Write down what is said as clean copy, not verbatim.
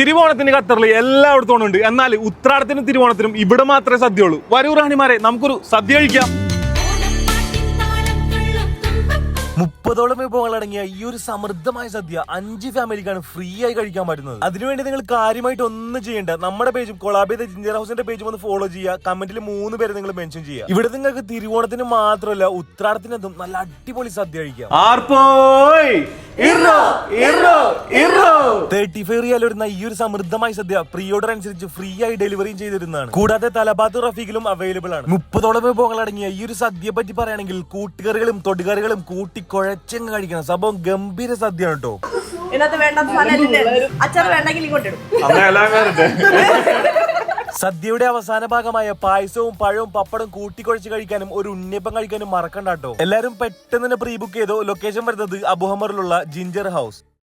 തിരുവോണത്തിന് ഖത്തറിൽ എല്ലായിടത്തും ഉണ്ട്. എന്നാൽ ഉത്രാടത്തിനും തിരുവോണത്തിനും ഇവിടെ മാത്രമേ സദ്യ ഉള്ളൂ. വരൂ റാണിമാരെ, നമുക്കൊരു സദ്യ കഴിക്കാം. 30ഓളം വിഭവങ്ങൾ അടങ്ങിയ ഈ ഒരു സമൃദ്ധമായ സദ്യ 5 ഫാമിലിക്കാണ് ഫ്രീ ആയി കഴിക്കാൻ പറ്റുന്നത്. അതിനുവേണ്ടി നിങ്ങൾ കാര്യമായിട്ട് ഒന്നും ചെയ്യേണ്ട. നമ്മുടെ പേജും കൊളാബ് ചെയ്ത ജിഞ്ചർ ഹൗസിന്റെ പേജും ഒന്ന് ഫോളോ ചെയ്യുക. കമന്റിൽ 3 പേര് നിങ്ങൾ മെൻഷൻ ചെയ്യുക. ഇവിടെ നിങ്ങൾക്ക് തിരുവോണത്തിന് മാത്രമല്ല ഉത്രാടത്തിനെന്തും നല്ല അടിപൊളി സദ്യ കഴിക്കാം. 35 റിയാൽ വരുന്ന ഈ ഒരു സമൃദ്ധമായ സദ്യ പ്രീ ഓർഡർ അനുസരിച്ച് ഫ്രീ ആയി ഡെലിവറിയും ചെയ്തിരുന്നതാണ്. കൂടാതെ തലബാത്ത് റഫീഖിലും അവൈലബിൾ ആണ്. 30ഓളം വിഭവങ്ങൾ അടങ്ങിയ ഈ ഒരു സദ്യയെ പറ്റി പറയുകയാണെങ്കിൽ കൂട്ടുകറികളും തൊടുകറികളും കൂട്ടി കുഴച്ചങ്ങ് കഴിക്കണം. സംഭവം ഗംഭീര സദ്യ കേട്ടോ. സദ്യയുടെ അവസാന ഭാഗമായ പായസവും പഴവും പപ്പടവും കൂട്ടിക്കുഴച്ച് കഴിക്കാനും ഒരു ഉണ്ണിയപ്പം കഴിക്കാനും മറക്കണ്ട കേട്ടോ. എല്ലാരും പെട്ടെന്ന് തന്നെ പ്രീ ബുക്ക് ചെയ്തോ. ലൊക്കേഷൻ വരുന്നത് അബുഹമറിലുള്ള ജിഞ്ചർ ഹൗസ്.